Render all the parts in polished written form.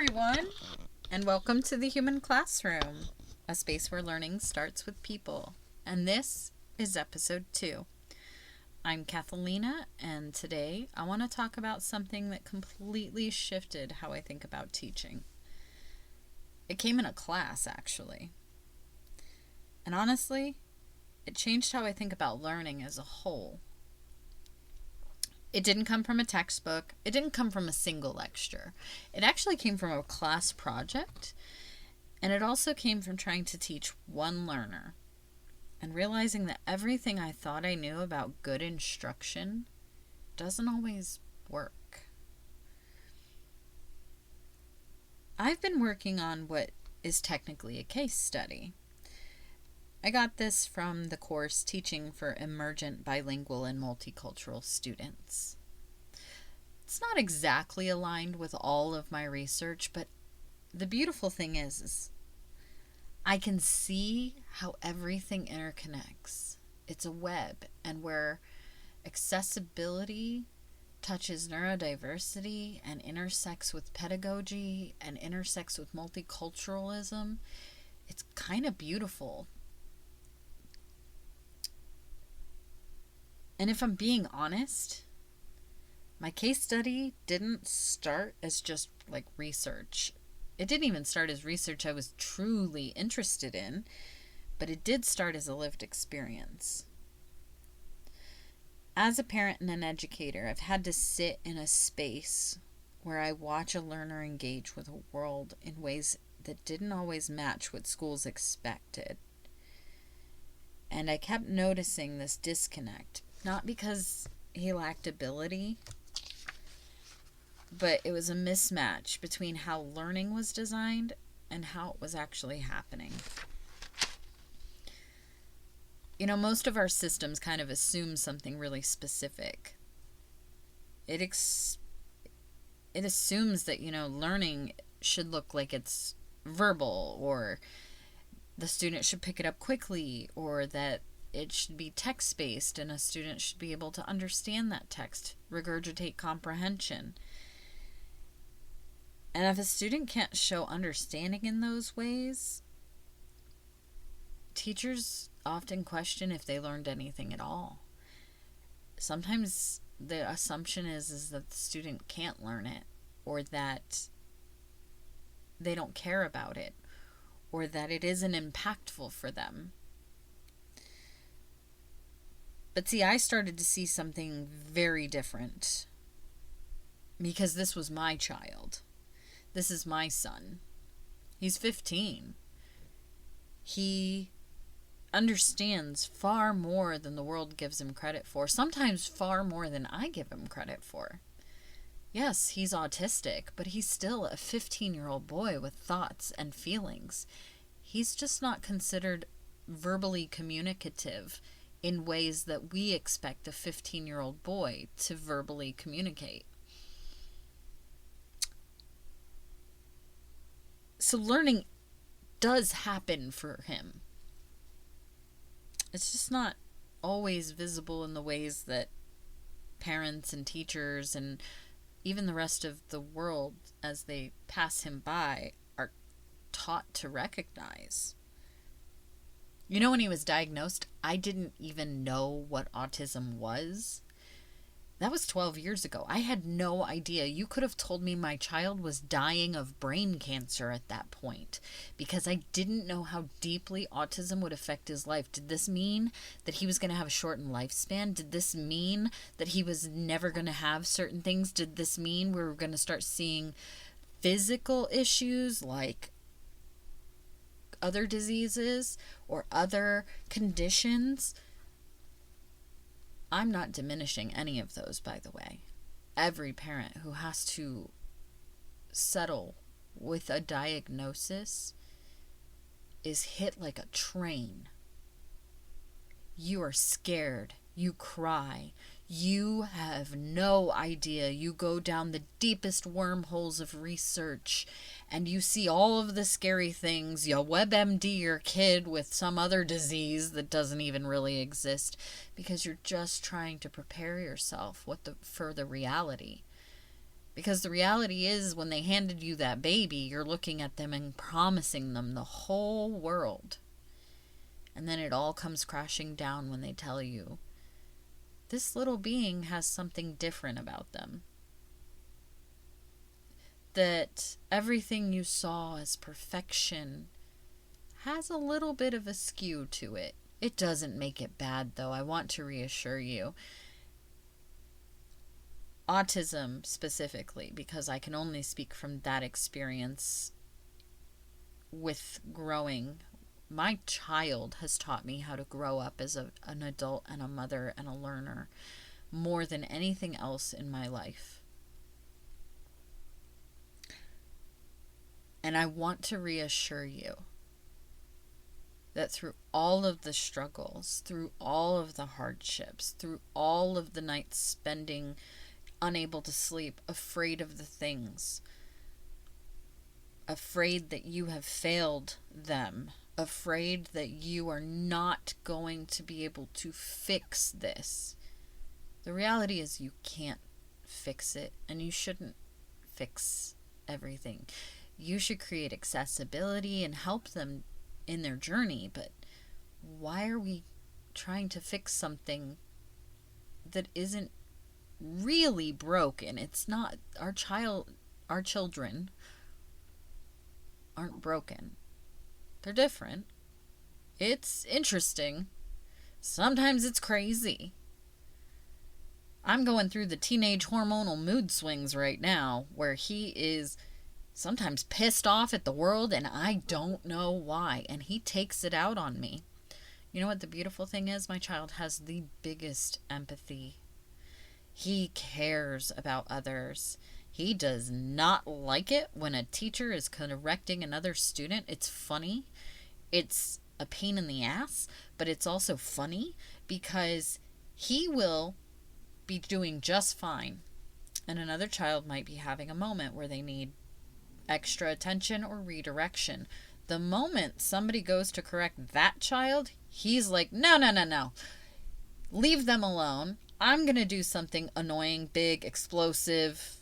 everyone, and welcome to the Human Classroom, a space where learning starts with people. And this is episode 2. I'm Kathalina, and today I want to talk about something that completely shifted how I think about teaching. It came in a class, actually. And honestly, it changed how I think about learning as a whole. It didn't come from a textbook. It didn't come from a single lecture. It actually came from a class project. And it also came from trying to teach one learner and realizing that everything I thought I knew about good instruction doesn't always work. I've been working on what is technically a case study. I got this from the course Teaching for Emergent Bilingual and Multicultural Students. It's not exactly aligned with all of my research, but the beautiful thing is I can see how everything interconnects. It's a web, and where accessibility touches neurodiversity and intersects with pedagogy and intersects with multiculturalism, it's kind of beautiful. And if I'm being honest, my case study didn't start as just like research. It didn't even start as research I was truly interested in, but it did start as a lived experience. As a parent and an educator, I've had to sit in a space where I watch a learner engage with a world in ways that didn't always match what schools expected. And I kept noticing this disconnect. Not because he lacked ability, but it was a mismatch between how learning was designed and how it was actually happening. You know, most of our systems kind of assume something really specific. It assumes that, learning should look like it's verbal, or the student should pick it up quickly, or that it should be text-based and a student should be able to understand that text, regurgitate comprehension. And if a student can't show understanding in those ways, teachers often question if they learned anything at all. Sometimes the assumption is that the student can't learn it, or that they don't care about it, or that it isn't impactful for them. But see, I started to see something very different because this was my child. This is my son. He's 15. He understands far more than the world gives him credit for, sometimes far more than I give him credit for. Yes, he's autistic, but he's still a 15-year-old boy with thoughts and feelings. He's just not considered verbally communicative in ways that we expect a 15-year-old boy to verbally communicate. So learning does happen for him. It's just not always visible in the ways that parents and teachers and even the rest of the world, as they pass him by, are taught to recognize. You know, when he was diagnosed, I didn't even know what autism was. That was 12 years ago. I had no idea. You could have told me my child was dying of brain cancer at that point, because I didn't know how deeply autism would affect his life. Did this mean that he was going to have a shortened lifespan? Did this mean that he was never going to have certain things? Did this mean we were going to start seeing physical issues like other diseases or other conditions? I'm not diminishing any of those, by the way. Every parent who has to settle with a diagnosis is hit like a train. You are scared. You cry. You have no idea. You go down the deepest wormholes of research and you see all of the scary things. You WebMD your kid with some other disease that doesn't even really exist because you're just trying to prepare yourself for the reality. Because the reality is, when they handed you that baby, you're looking at them and promising them the whole world. And then it all comes crashing down when they tell you, this little being has something different about them. That everything you saw as perfection has a little bit of a skew to it. It doesn't make it bad, though. I want to reassure you. Autism specifically, because I can only speak from that experience with growing. My child has taught me how to grow up as an adult and a mother and a learner more than anything else in my life. And I want to reassure you that through all of the struggles, through all of the hardships, through all of the nights spending unable to sleep, afraid of the things, afraid that you have failed them, afraid that you are not going to be able to fix this. The reality is you can't fix it, and you shouldn't fix everything. You should create accessibility and help them in their journey, but why are we trying to fix something that isn't really broken? It's not. Our children aren't broken. They're different. It's interesting. Sometimes it's crazy. I'm going through the teenage hormonal mood swings right now, where he is sometimes pissed off at the world and I don't know why, and he takes it out on me. You know what the beautiful thing is? My child has the biggest empathy. He cares about others. He does not like it when a teacher is correcting another student. It's funny. It's a pain in the ass, but it's also funny because he will be doing just fine, and another child might be having a moment where they need extra attention or redirection. The moment somebody goes to correct that child, he's like, no. Leave them alone. I'm going to do something annoying, big, explosive,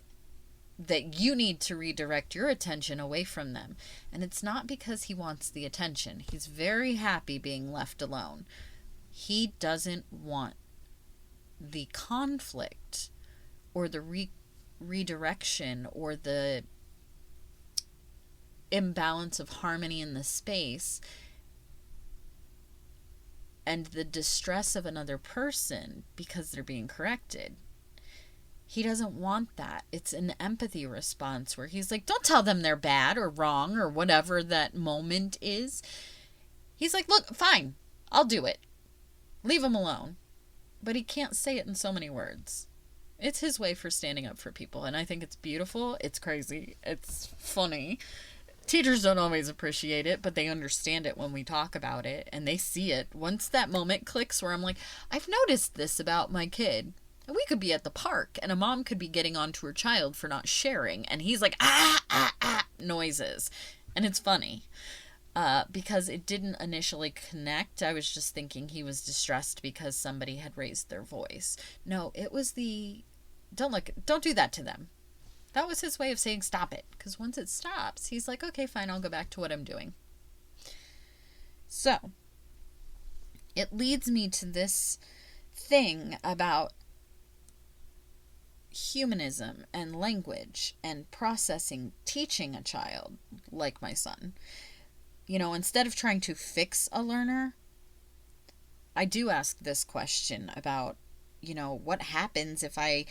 that you need to redirect your attention away from them. And it's not because he wants the attention. He's very happy being left alone. He doesn't want the conflict or the redirection or the imbalance of harmony in the space and the distress of another person because they're being corrected. He doesn't want that. It's an empathy response where he's like, don't tell them they're bad or wrong or whatever that moment is. He's like, look, fine, I'll do it. Leave him alone. But he can't say it in so many words. It's his way for standing up for people, and I think it's beautiful. It's crazy. It's funny. Teachers don't always appreciate it, but they understand it when we talk about it, and they see it. Once that moment clicks where I'm like, I've noticed this about my kid. And we could be at the park, and a mom could be getting onto her child for not sharing, and he's like, noises. And it's funny. Because it didn't initially connect. I was just thinking he was distressed because somebody had raised their voice. No, it was don't do that to them. That was his way of saying stop it. Because once it stops, he's like, okay, fine, I'll go back to what I'm doing. So, it leads me to this thing about humanism and language and processing, teaching a child like my son. You know, instead of trying to fix a learner, I do ask this question about, you know, what happens if I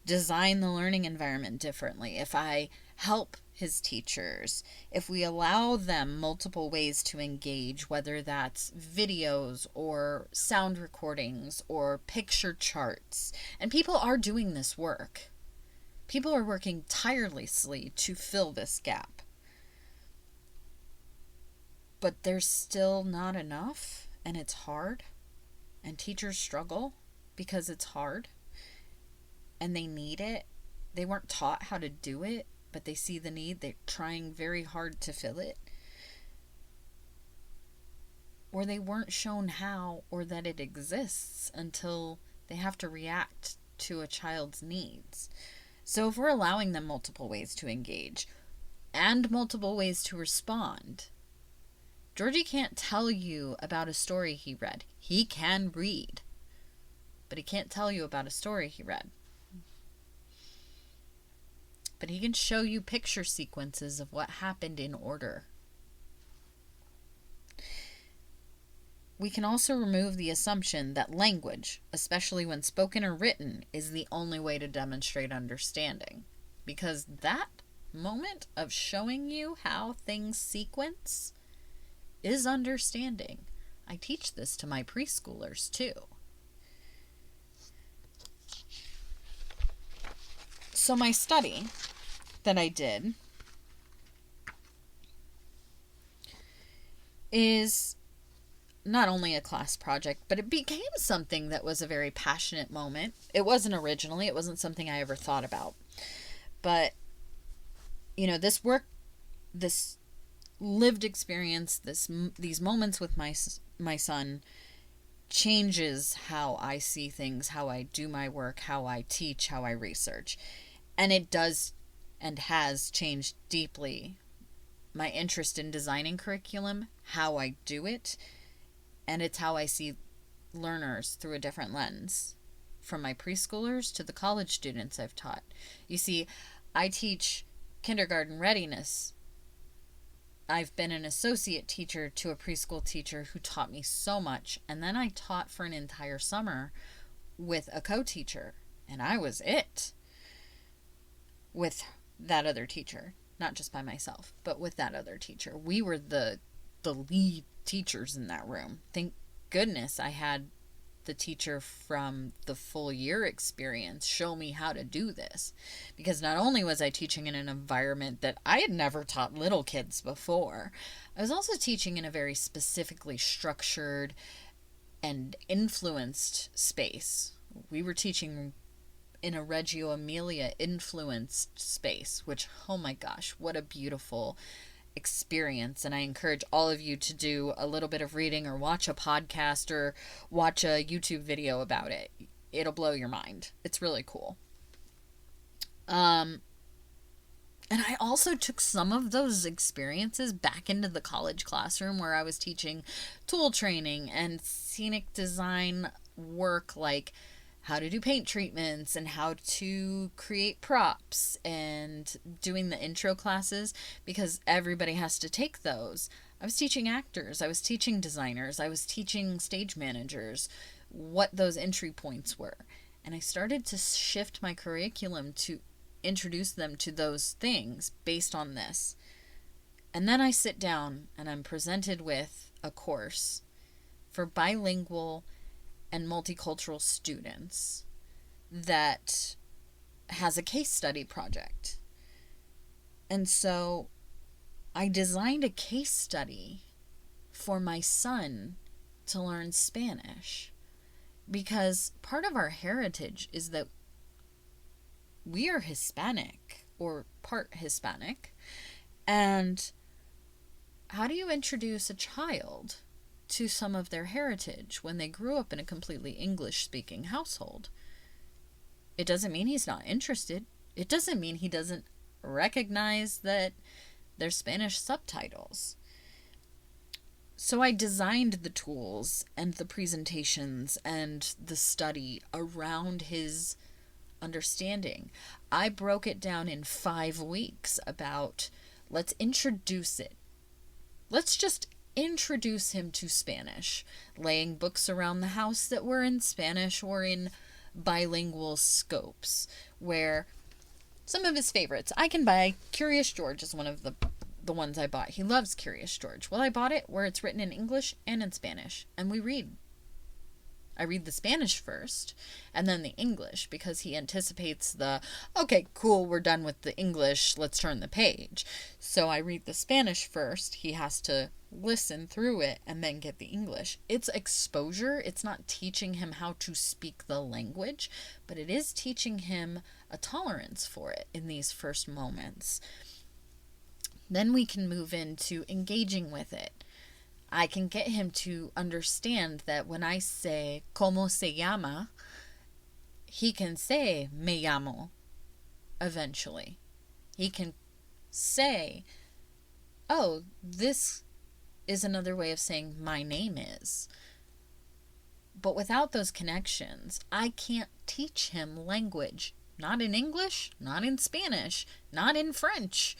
design the learning environment differently, if I help his teachers, if we allow them multiple ways to engage, whether that's videos or sound recordings or picture charts. And people are doing this work. People are working tirelessly to fill this gap. But there's still not enough, and it's hard, and teachers struggle because it's hard, and they need it. They weren't taught how to do it, but they see the need. They're trying very hard to fill it. Or they weren't shown how or that it exists until they have to react to a child's needs. So if we're allowing them multiple ways to engage and multiple ways to respond, Georgie can't tell you about a story he read. He can read, but he can't tell you about a story he read. But he can show you picture sequences of what happened in order. We can also remove the assumption that language, especially when spoken or written, is the only way to demonstrate understanding. Because that moment of showing you how things sequence is understanding. I teach this to my preschoolers too. So my study that I did is not only a class project, but it became something that was a very passionate moment. It wasn't originally, it wasn't something I ever thought about. But, this work, this lived experience, these moments with my son changes how I see things, how I do my work, how I teach, how I research. And it does and has changed deeply my interest in designing curriculum, how I do it, and it's how I see learners through a different lens, from my preschoolers to the college students I've taught. You see, I teach kindergarten readiness. I've been an associate teacher to a preschool teacher who taught me so much, and then I taught for an entire summer with a co-teacher, and I was it with that other teacher, not just by myself, but with that other teacher. We were the lead teachers in that room. Thank goodness I had the teacher from the full year experience show me how to do this, because not only was I teaching in an environment that I had never taught little kids before, I was also teaching in a very specifically structured and influenced space. We were teaching in a Reggio Emilia influenced space, which, oh my gosh, what a beautiful experience. And I encourage all of you to do a little bit of reading or watch a podcast or watch a YouTube video about it. It'll blow your mind. It's really cool. And I also took some of those experiences back into the college classroom, where I was teaching tool training and scenic design work, like how to do paint treatments and how to create props, and doing the intro classes, because everybody has to take those. I was teaching actors, I was teaching designers, I was teaching stage managers what those entry points were. And I started to shift my curriculum to introduce them to those things based on this. And then I sit down and I'm presented with a course for bilingual and multicultural students that has a case study project. And so I designed a case study for my son to learn Spanish, because part of our heritage is that we are Hispanic, or part Hispanic. And how do you introduce a child to some of their heritage when they grew up in a completely English-speaking household? It doesn't mean he's not interested. It doesn't mean he doesn't recognize that there's Spanish subtitles. So I designed the tools and the presentations and the study around his understanding. I broke it down in 5 weeks about, let's introduce it. Let's just introduce him to Spanish, laying books around the house that were in Spanish or in bilingual scopes, where some of his favorites I can buy. Curious George is one of the ones I bought. He loves Curious George. Well, I bought it where it's written in English and in Spanish, and we read. I read the Spanish first and then the English, because he anticipates okay, cool, we're done with the English, let's turn the page. So I read the Spanish first. He has to listen through it and then get the English. It's exposure. It's not teaching him how to speak the language, but it is teaching him a tolerance for it in these first moments. Then we can move into engaging with it. I can get him to understand that when I say, ¿Cómo se llama?, he can say, me llamo. eventually. He can say, oh, this is another way of saying my name is. But without those connections, I can't teach him language. Not in English, not in Spanish, not in French,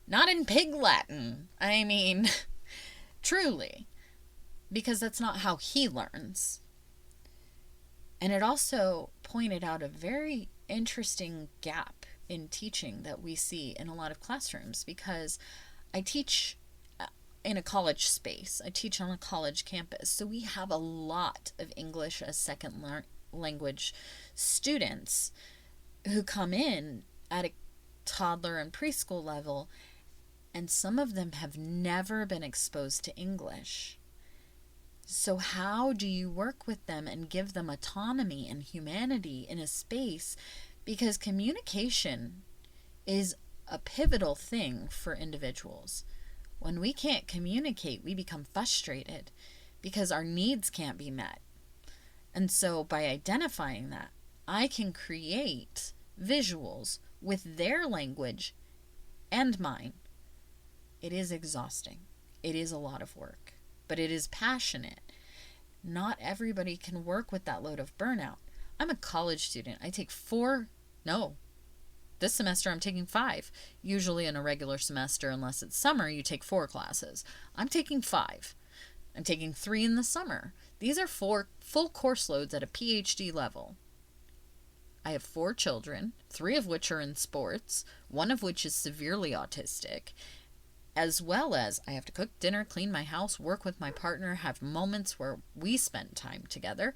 not in Pig Latin. I mean, truly. Because that's not how he learns. And it also pointed out a very interesting gap in teaching that we see in a lot of classrooms, because I teach in a college space. I teach on a college campus. So we have a lot of English as second language students who come in at a toddler and preschool level, and some of them have never been exposed to English. So how do you work with them and give them autonomy and humanity in a space? Because communication is a pivotal thing for individuals. When we can't communicate, we become frustrated because our needs can't be met. And so by identifying that, I can create visuals with their language and mine. It is exhausting. It is a lot of work, but it is passionate. Not everybody can work with that load of burnout. I'm a college student. I take this semester I'm taking 5. Usually in a regular semester, unless it's summer, you take 4 classes. I'm taking 5. I'm taking 3 in the summer. These are 4 full course loads at a PhD level. I have 4 children, 3 of which are in sports, 1 of which is severely autistic, as well as I have to cook dinner, clean my house, work with my partner, have moments where we spend time together.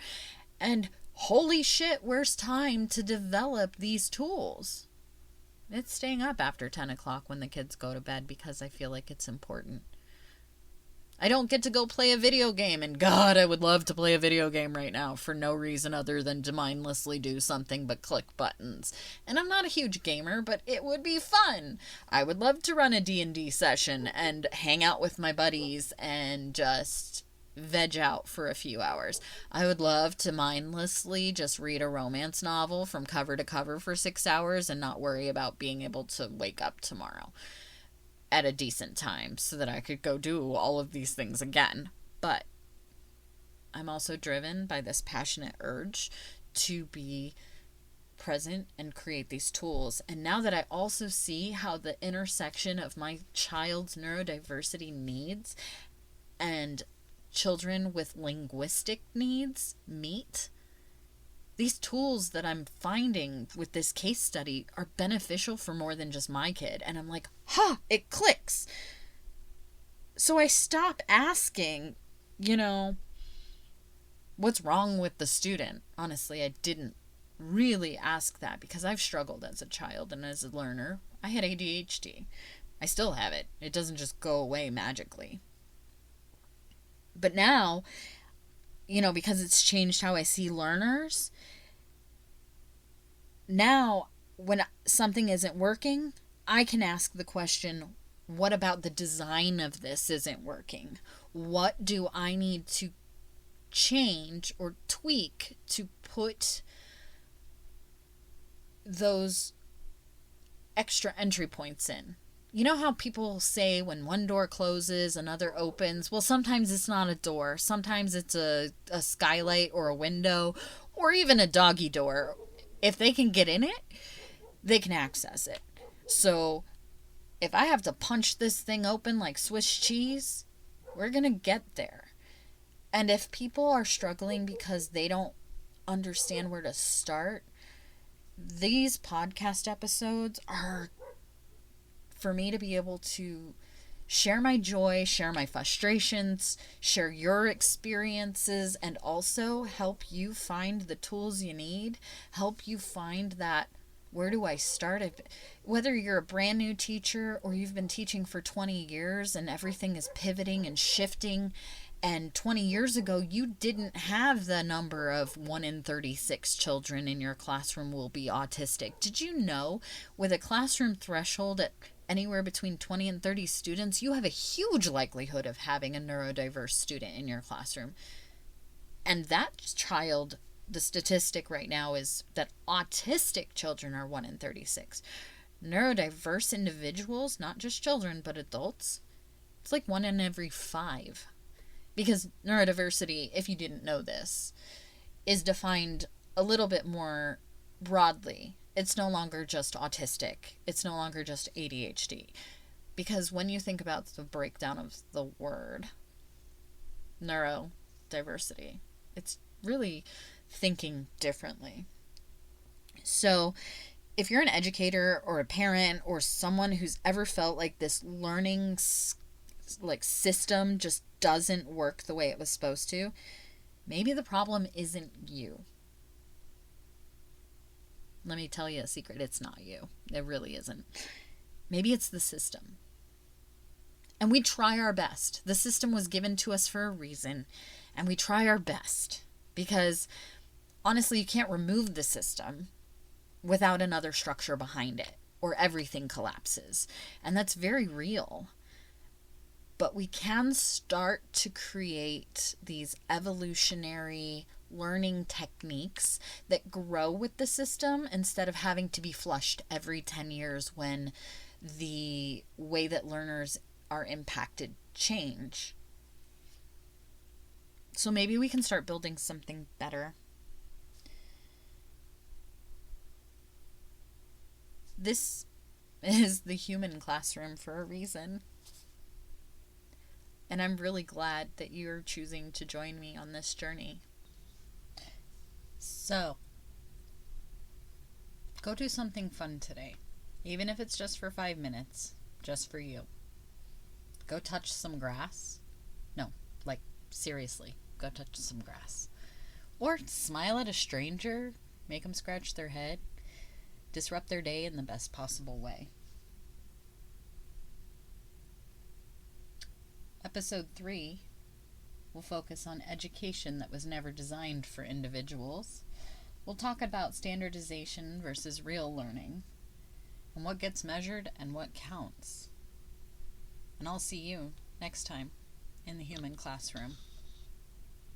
And holy shit, where's time to develop these tools? It's staying up after 10 o'clock when the kids go to bed because I feel like it's important. I don't get to go play a video game, and God, I would love to play a video game right now for no reason other than to mindlessly do something but click buttons. And I'm not a huge gamer, but it would be fun. I would love to run a D&D session and hang out with my buddies and just veg out for a few hours. I would love to mindlessly just read a romance novel from cover to cover for 6 hours and not worry about being able to wake up tomorrow at a decent time so that I could go do all of these things again. But I'm also driven by this passionate urge to be present and create these tools. And now that I also see how the intersection of my child's neurodiversity needs and children with linguistic needs meet, these tools that I'm finding with this case study are beneficial for more than just my kid. And I'm like, it clicks. So I stop asking, what's wrong with the student? Honestly, I didn't really ask that because I've struggled as a child and as a learner. I had ADHD. I still have it. It doesn't just go away magically. But now, because it's changed how I see learners, now when something isn't working, I can ask the question, what about the design of this isn't working? What do I need to change or tweak to put those extra entry points in? You know how people say when one door closes, another opens? Well, sometimes it's not a door. Sometimes it's a skylight or a window or even a doggy door. If they can get in it, they can access it. So if I have to punch this thing open like Swiss cheese, we're going to get there. And if people are struggling because they don't understand where to start, these podcast episodes are for me to be able to share my joy, share my frustrations, share your experiences, and also help you find the tools you need, help you find that, where do I start? Whether you're a brand new teacher or you've been teaching for 20 years and everything is pivoting and shifting, and 20 years ago you didn't have the number of 1 in 36 children in your classroom will be autistic. Did you know with a classroom threshold at anywhere between 20 and 30 students, you have a huge likelihood of having a neurodiverse student in your classroom. And that child the statistic right now is that autistic children are 1 in 36. Neurodiverse individuals, not just children, but adults, it's like 1 in every 5. Because neurodiversity, if you didn't know this, is defined a little bit more broadly. It's no longer just autistic. It's no longer just ADHD. Because when you think about the breakdown of the word neurodiversity, it's really thinking differently. So if you're an educator or a parent or someone who's ever felt like this learning system just doesn't work the way it was supposed to, maybe the problem isn't you. Let me tell you a secret, it's not you. It really isn't. Maybe it's the system. And we try our best. The system was given to us for a reason, and we try our best. Because honestly, you can't remove the system without another structure behind it, or everything collapses. And that's very real. But we can start to create these evolutionary learning techniques that grow with the system instead of having to be flushed every 10 years when the way that learners are impacted change. So maybe we can start building something better. This is the human classroom for a reason. And I'm really glad that you're choosing to join me on this journey. So, go do something fun today. Even if it's just for 5 minutes, just for you. Go touch some grass. No, like seriously, go touch some grass. Or smile at a stranger, make them scratch their head. Disrupt their day in the best possible way. Episode 3 will focus on education that was never designed for individuals. We'll talk about standardization versus real learning, and what gets measured and what counts. And I'll see you next time in the human classroom.